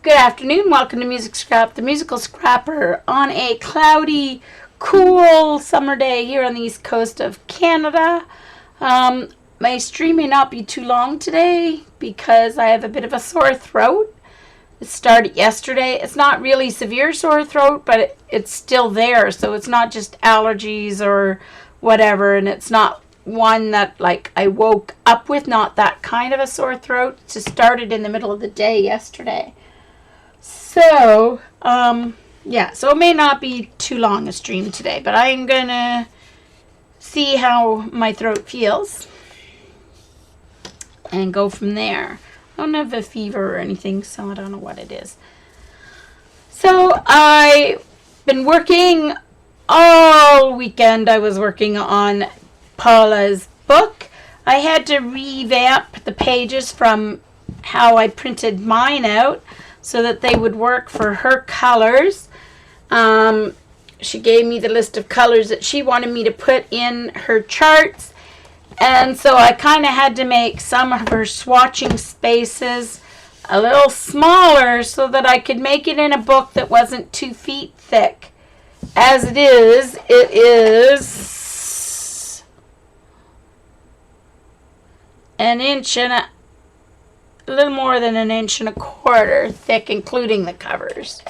Good afternoon. Welcome to Music Scrap, the musical scrapper, on a cloudy, cool summer day here on the east coast of Canada. My stream may not be too long today because I have a bit of a sore throat. It started yesterday. It's not really severe sore throat, but it's still there. So it's not just allergies or whatever, and it's not one that like I woke up with, not that kind of a sore throat. It just started in the middle of the day yesterday. So, so it may not be too long a stream today, but I'm gonna see how my throat feels and go from there. I don't have a fever or anything, so I don't know what it is. So I've been working all weekend. I was working on Paula's book. I had to revamp the pages from how I printed mine out so that they would work for her colors. She gave me the list of colors that she wanted me to put in her charts. And so I kind of had to make some of her swatching spaces a little smaller so that I could make it in a book that wasn't 2 feet thick. As it is an inch and a little more than an inch and a quarter thick, including the covers.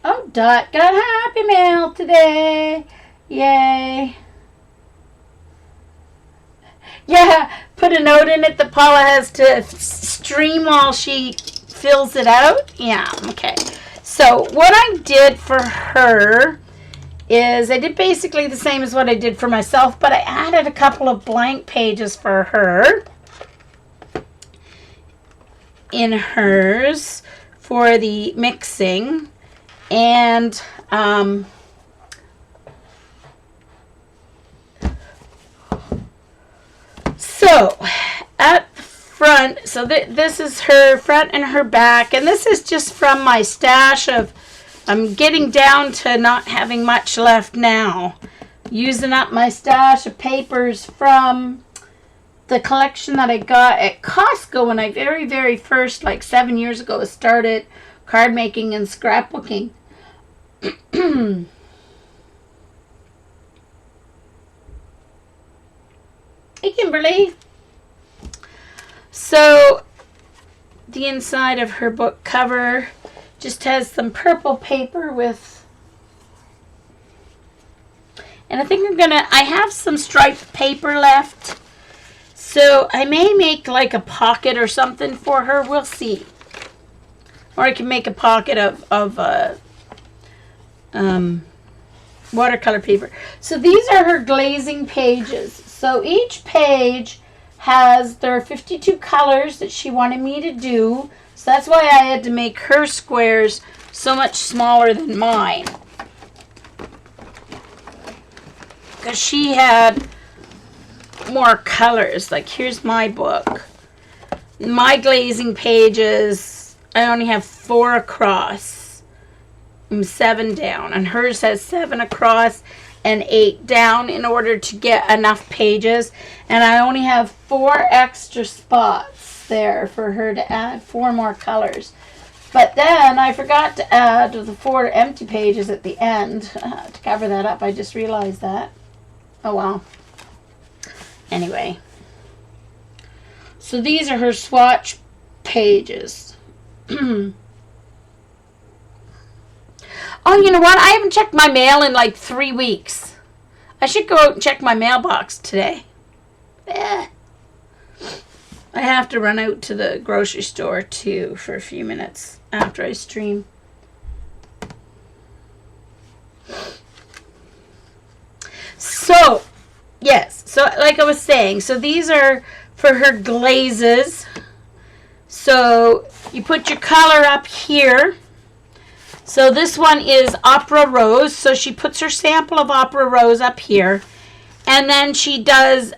Oh, Dot got Happy Mail today. Yay. Yeah, put a note in it that Paula has to stream while she fills it out. Yeah, okay. So what I did for her is I did basically the same as what I did for myself, but I added a couple of blank pages for her in hers for the mixing. And so at the front, so this is her front and her back, and this is just from my stash of, I'm getting down to not having much left now, using up my stash of papers from the collection that I got at Costco when I very first, like 7 years ago, started card making and scrapbooking. Hey, Kimberly. So the inside of her book cover just has some purple paper with, and I think I have some striped paper left, so I may make like a pocket or something for her. We'll see. Or I can make a pocket of watercolor paper. So these are her glazing pages. So each page has their 52 colors that she wanted me to do. So that's why I had to make her squares so much smaller than mine, because she had more colors. Like, here's my book. My glazing pages, I only have 4 across and 7 down, and hers has 7 across and 8 down in order to get enough pages. And I only have 4 extra spots there for her to add 4 more colors. But then I forgot to add the 4 empty pages at the end to cover that up. I just realized that. Oh well. Anyway, so these are her swatch pages. Oh, you know what? I haven't checked my mail in like 3 weeks. I should go out and check my mailbox today. I have to run out to the grocery store too for a few minutes after I stream. So, yes. So, like I was saying, so these are for her glazes. So, you put your color up here. So this one is Opera Rose. So she puts her sample of Opera Rose up here. And then she does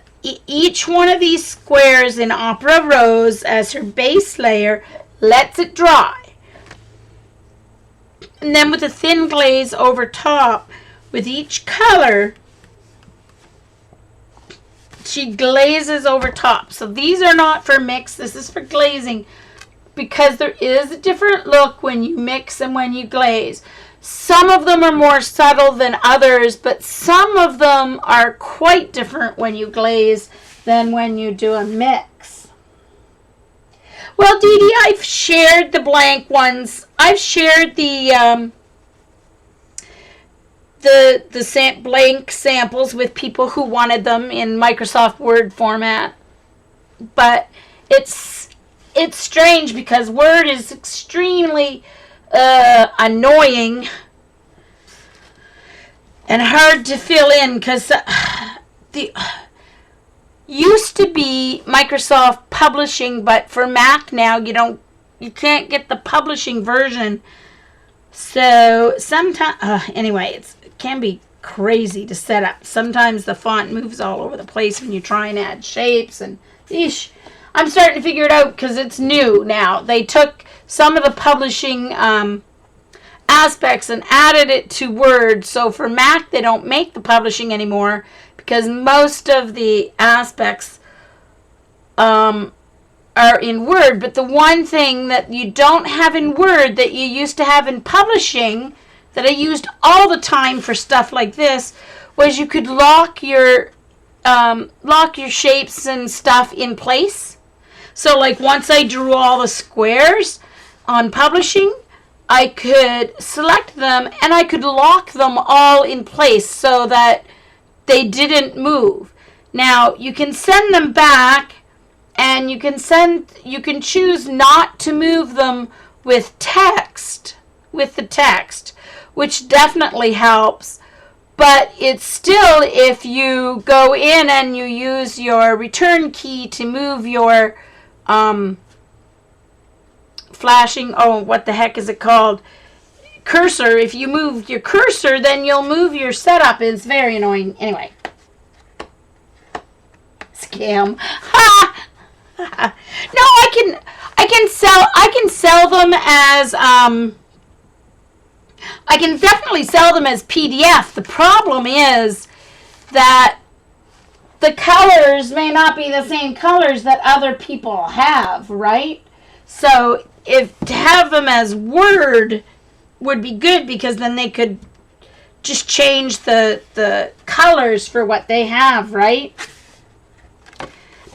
each one of these squares in Opera Rose as her base layer, lets it dry. And then with a thin glaze over top, with each color, she glazes over top. So these are not for mix, this is for glazing, because there is a different look when you mix and when you glaze. Some of them are more subtle than others, but some of them are quite different when you glaze than when you do a mix. Well, Dee Dee, I've shared the blank ones. I've shared the blank samples with people who wanted them in Microsoft Word format. But it's strange because Word is extremely annoying and hard to fill in, because the used to be Microsoft Publishing, but for Mac now you can't get the publishing version. So sometimes anyway, it can be crazy to set up. Sometimes the font moves all over the place when you try and add shapes, and eesh. I'm starting to figure it out because it's new now. They took some of the publishing aspects and added it to Word. So for Mac, they don't make the publishing anymore because most of the aspects are in Word. But the one thing that you don't have in Word that you used to have in publishing, that I used all the time for stuff like this, was you could lock your shapes and stuff in place. So like once I drew all the squares on publishing, I could select them and I could lock them all in place so that they didn't move. Now you can send them back, and you can choose not to move them with text, with the text, which definitely helps. But it's still, if you go in and you use your return key to move your flashing, what the heck is it called? Cursor. If you move your cursor, then you'll move your setup. It's very annoying. Anyway. Scam. Ha! No, I can sell them as I can definitely sell them as PDF. The problem is that the colors may not be the same colors that other people have, right? So to have them as Word would be good, because then they could just change the colors for what they have, right?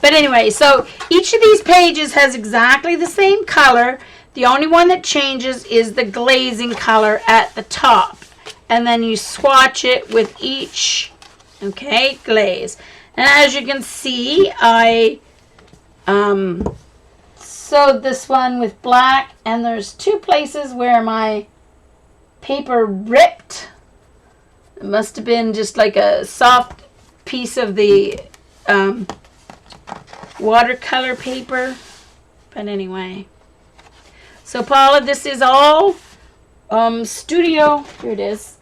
But anyway, so each of these pages has exactly the same color. The only one that changes is the glazing color at the top. And then you swatch it with each, glaze. And as you can see, I sewed this one with black, and there's two places where my paper ripped. It must have been just like a soft piece of the watercolor paper. But anyway. So Paula, this is all Studio, here it is.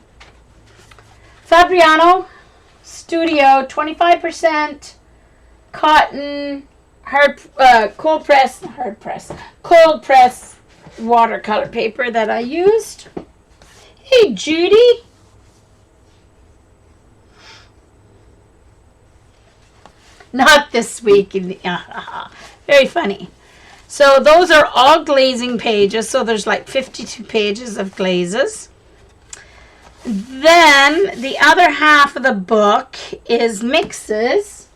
Fabriano Studio, 25% cotton, cold press watercolor paper that I used. Hey Judy. Not this week. Very funny. So those are all glazing pages. So there's like 52 pages of glazes. Then the other half of the book is mixes.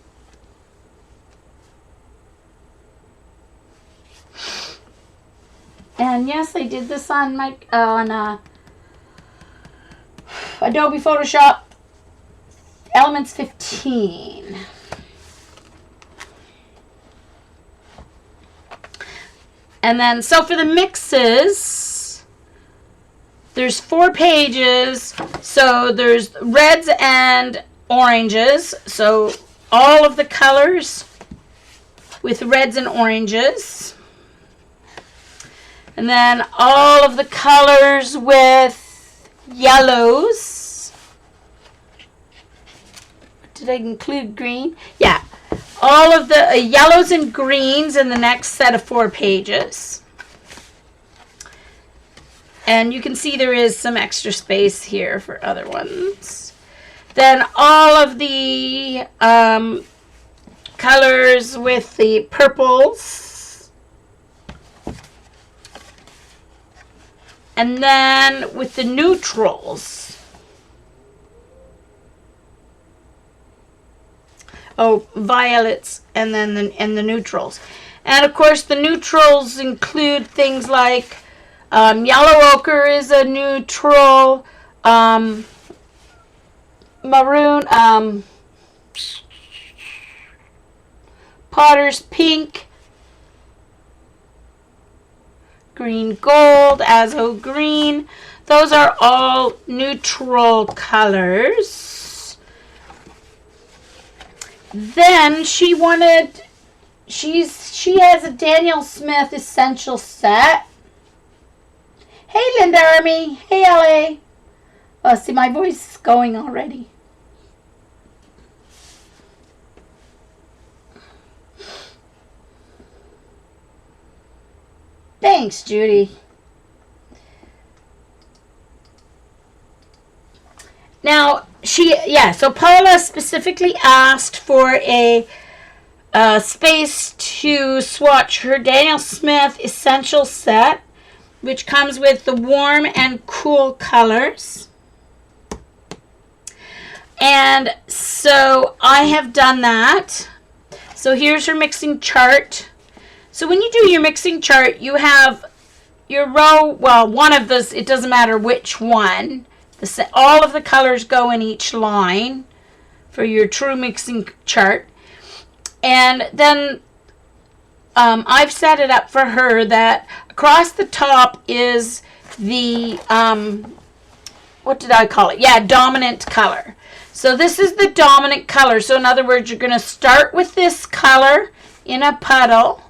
And yes, I did this on my Adobe Photoshop Elements 15. And then, so for the mixes, there's 4 pages. So there's reds and oranges. So all of the colors with reds and oranges. And then all of the colors with yellows. Did I include green? Yeah. all of the yellows and greens in the next set of 4 pages. And you can see there is some extra space here for other ones. Then all of the colors with the purples. And then with the neutrals. Oh, violets and then the neutrals. And of course the neutrals include things like yellow ochre is a neutral, maroon, potter's pink, green gold, azo green. Those are all neutral colors. Then she has a Daniel Smith essential set. Hey Linda Army, hey LA. Oh, see, my voice is going already. Thanks, Judy. Now, so Paula specifically asked for a space to swatch her Daniel Smith essential set, which comes with the warm and cool colors. And so I have done that. So here's her mixing chart. So when you do your mixing chart, you have your row, well, one of those, it doesn't matter which one. All of the colors go in each line for your true mixing chart. And then I've set it up for her that across the top is the, what did I call it? Yeah, dominant color. So this is the dominant color. So in other words, you're going to start with this color in a puddle.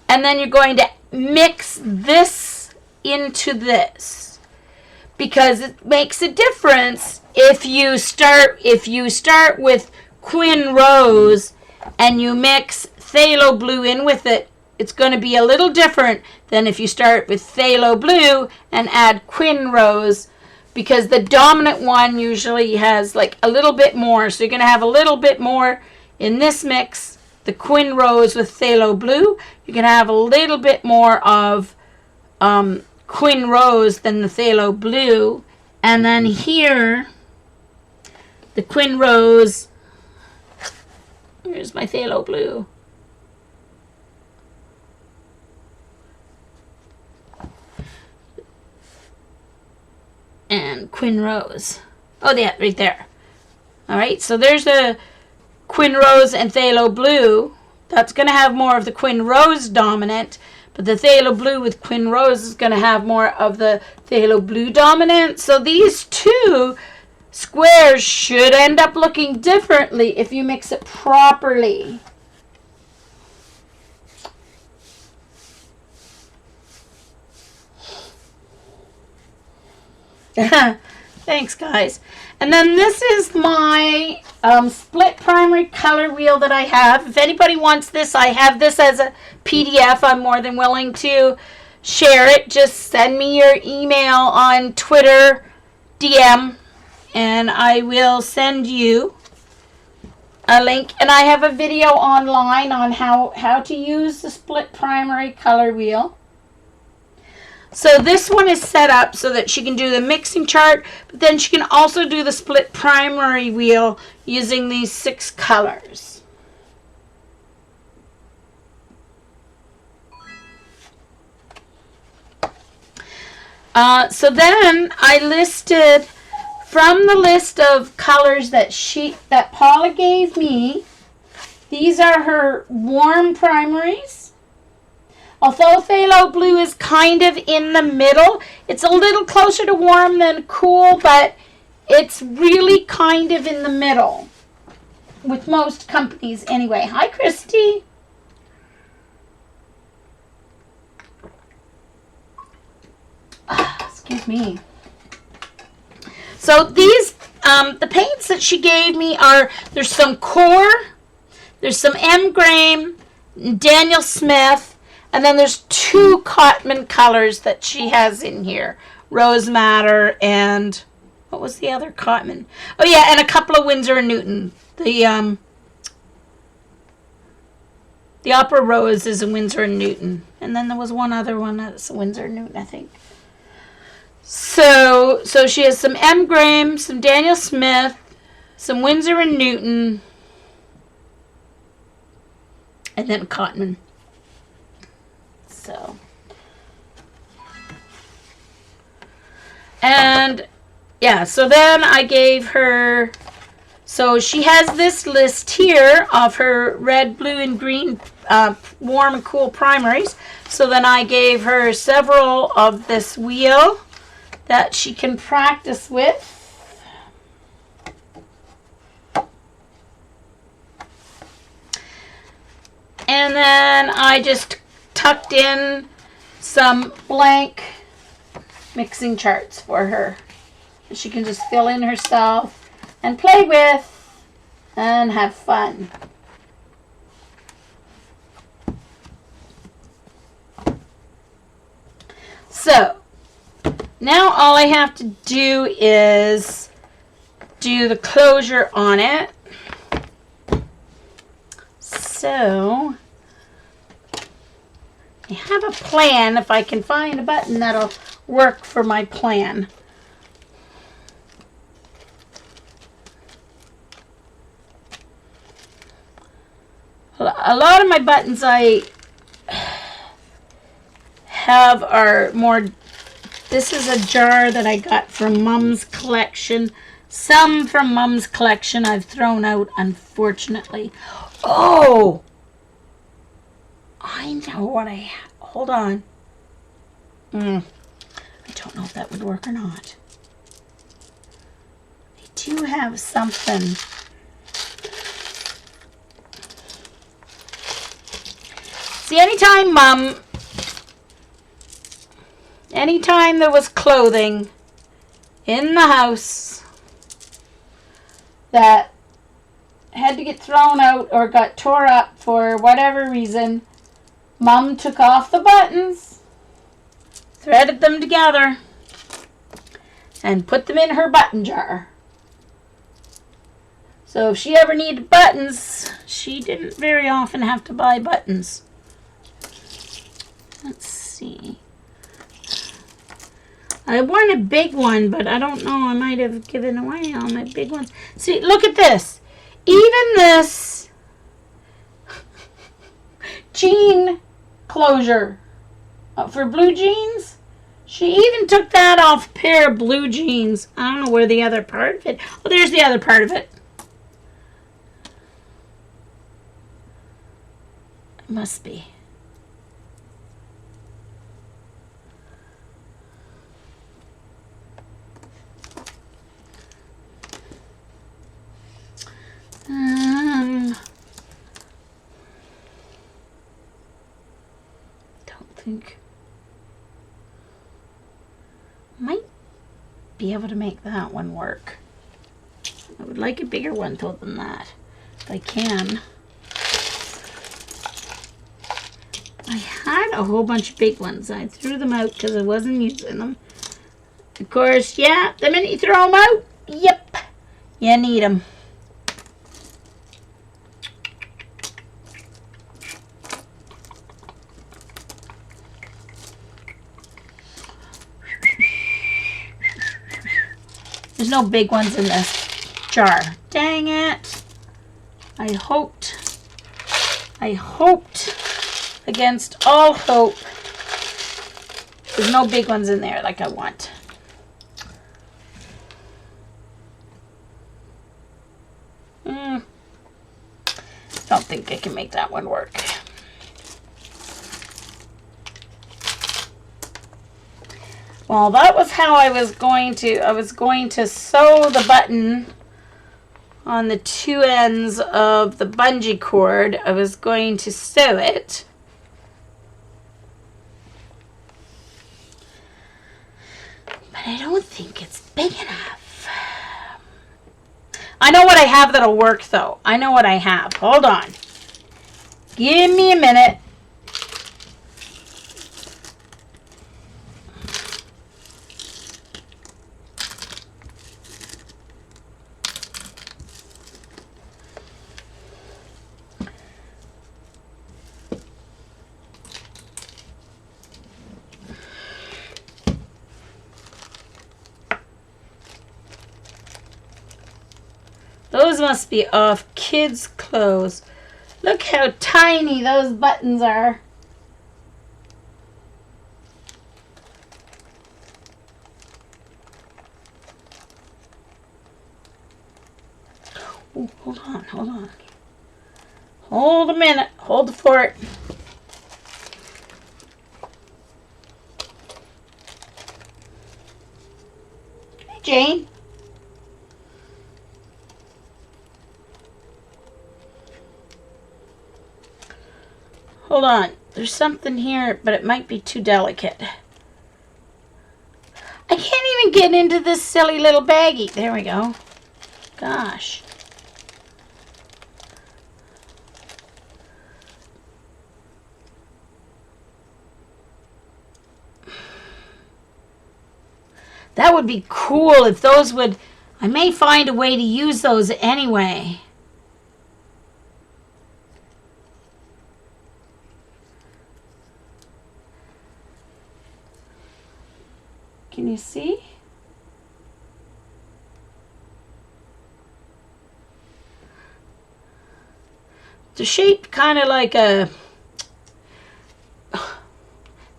And then you're going to mix this into this. Because it makes a difference if you start with Quin Rose and you mix phthalo blue in with it. It's going to be a little different than if you start with phthalo blue and add Quin Rose, because the dominant one usually has like a little bit more. So you're going to have a little bit more in this mix, the Quin Rose with phthalo blue. You're going to have a little bit more of Quin Rose than the phthalo blue. And then here, the Quin Rose, here's my phthalo blue. And Quin Rose. Oh, yeah, right there. All right, so there's the Quin Rose and phthalo blue. That's going to have more of the Quin Rose dominant, but the phthalo blue with Quin Rose is going to have more of the phthalo blue dominant. So these two squares should end up looking differently if you mix it properly. Thanks, guys. And then this is my split primary color wheel that I have. If anybody wants this, I have this as a PDF. I'm more than willing to share it. Just send me your email on Twitter DM and I will send you a link. And I have a video online on how to use the split primary color wheel. So this one is set up so that she can do the mixing chart, but then she can also do the split primary wheel using these 6 colors. So then I listed from the list of colors that Paula gave me. These are her warm primaries. Although phthalo blue is kind of in the middle, it's a little closer to warm than cool, but it's really kind of in the middle with most companies anyway. Hi, Christy. Excuse me. So these, the paints that she gave me there's some core, There's some M. Graham, Daniel Smith, and then there's 2 Cotman colors that she has in here. Rose Madder and what was the other Cotman? Oh yeah, and a couple of Winsor & Newton. The Opera Rose is a Winsor & Newton. And then there was one other one that's a Winsor & Newton, I think. So she has some M. Graham, some Daniel Smith, some Winsor & Newton, and then Cotman. So. And, yeah, so then I gave her... So she has this list here of her red, blue, and green warm and cool primaries. So then I gave her several of this wheel that she can practice with. And then I just tucked in some blank mixing charts for her. She can just fill in herself and play with and have fun. So now all I have to do is do the closure on it. So I have a plan. If I can find a button that'll work for my plan. A lot of my buttons I have are more... This is a jar that I got from Mom's collection. Some from Mom's collection I've thrown out, unfortunately. Oh! I know what I... Hold on. I don't know if that would work or not. I do have something. See, anytime there was clothing in the house that had to get thrown out or got tore up for whatever reason, Mom took off the buttons, threaded them together, and put them in her button jar. So if she ever needed buttons, she didn't very often have to buy buttons. Let's see. I want a big one, but I don't know. I might have given away all my big ones. See, look at this. Even this jean closure for blue jeans, she even took that off a pair of blue jeans. I don't know where the other part of it. Oh, there's the other part of it. It must be. Don't think. Might be able to make that one work. I would like a bigger one though than that, if I can. I had a whole bunch of big ones. I threw them out because I wasn't using them. Of course, yeah, the minute you throw them out, yep, you need them. There's no big ones in this jar. Dang it. I hoped against all hope there's no big ones in there like I want. Don't think I can make that one work. Well, that was how I was going to sew the button on the two ends of the bungee cord. I was going to sew it. But I don't think it's big enough. I know what I have that'll work though. I know what I have. Hold on. Give me a minute. Those must be off kids' clothes. Look how tiny those buttons are. Oh, hold on, hold on. Hold a minute. Hold the fort. Hey, Jane. Hold on. There's something here, but it might be too delicate. I can't even get into this silly little baggie. There we go. Gosh. That would be cool if those would... I may find a way to use those anyway. Can you see? They're shaped kind of like a...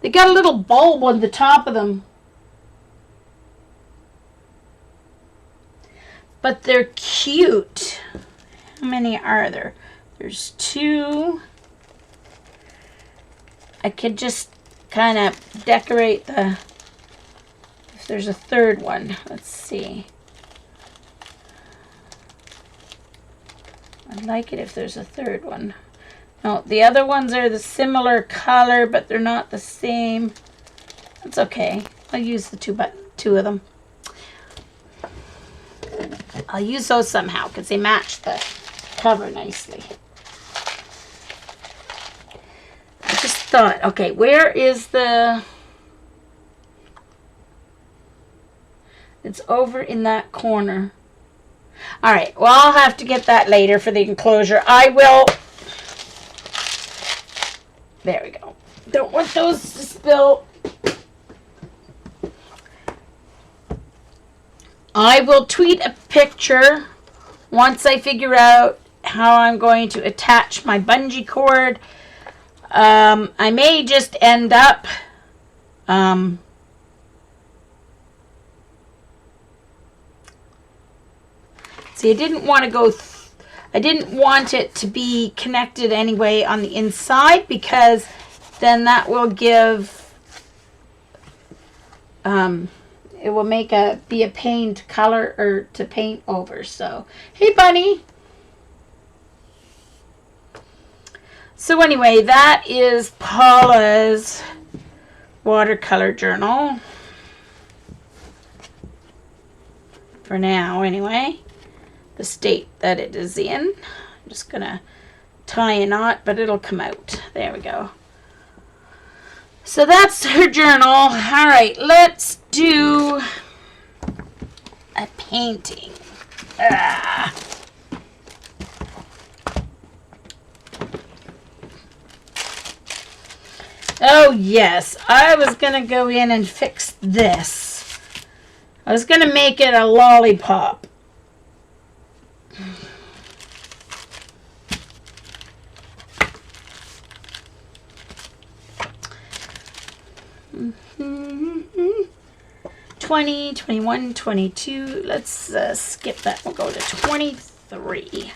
They got a little bulb on the top of them. But they're cute. How many are there? There's 2. I could just kind of decorate the... If there's a 3rd one. Let's see. I'd like it if there's a 3rd one. No, the other ones are the similar color, but they're not the same. That's okay. I'll use the 2 of them. I'll use those somehow because they match the cover nicely. I just thought, okay, where is the... It's over in that corner. All right, well, I'll have to get that later for the enclosure. I will... There we go. Don't want those to spill. I will tweet a picture once I figure out how I'm going to attach my bungee cord. I may just end up see, I didn't want to go I didn't want it to be connected anyway on the inside because then that will give it will make be a pain to color or to paint over. So, hey bunny. So anyway, that is Paula's watercolor journal. For now, anyway. The state that it is in. I'm just gonna tie a knot, but it'll come out. There we go. So that's her journal. All right, let's do a painting. Oh yes, I was gonna go in and fix this. I was gonna make it a lollipop. Mm-hmm. 20, 21, 22. Let's skip that. We'll go to 23.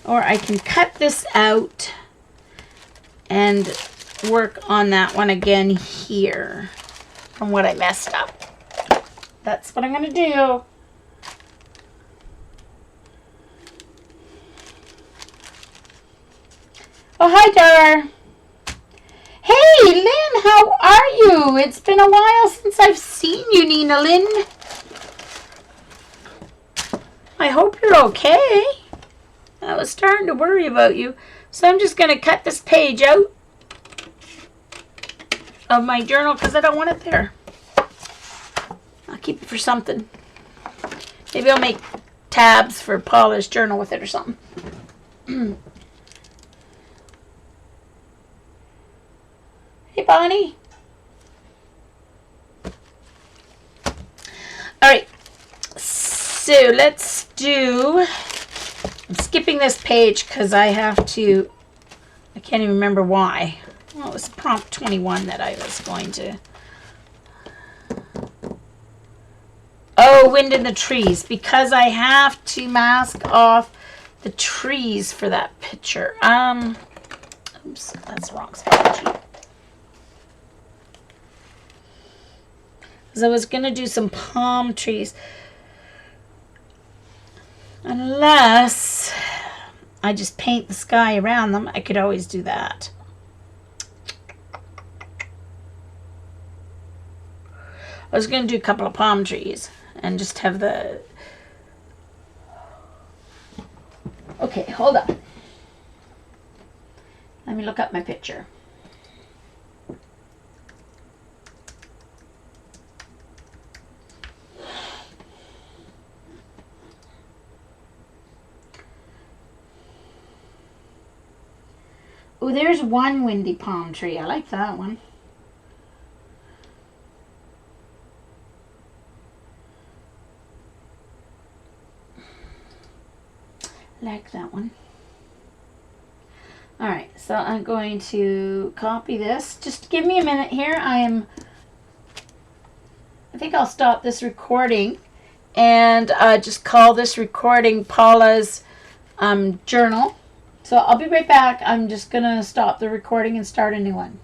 Or I can cut this out and work on that one again here from what I messed up. That's what I'm going to do. Oh, hi, Dar. Hey, Lynn, how are you? It's been a while since I've seen you, Nina Lynn. I hope you're okay. I was starting to worry about you. So I'm just going to cut this page out of my journal because I don't want it there. I'll keep it for something. Maybe I'll make tabs for Paula's journal with it or something. Hey, Bonnie. All right. So let's do... I'm skipping this page because I have to... I can't even remember why. Well, it was prompt 21 that I was going to... Oh, wind in the trees. Because I have to mask off the trees for that picture. Oops, that's the wrong spot. Because I was going to do some palm trees. Unless I just paint the sky around them. I could always do that. I was going to do a couple of palm trees and just have the... Okay, hold on. Let me look up my picture. Oh, there's one windy palm tree. I like that one. Like that one. All right, so I'm going to copy this. Just give me a minute here. I think I'll stop this recording and just call this recording Paula's journal. So I'll be right back. I'm just going to stop the recording and start a new one.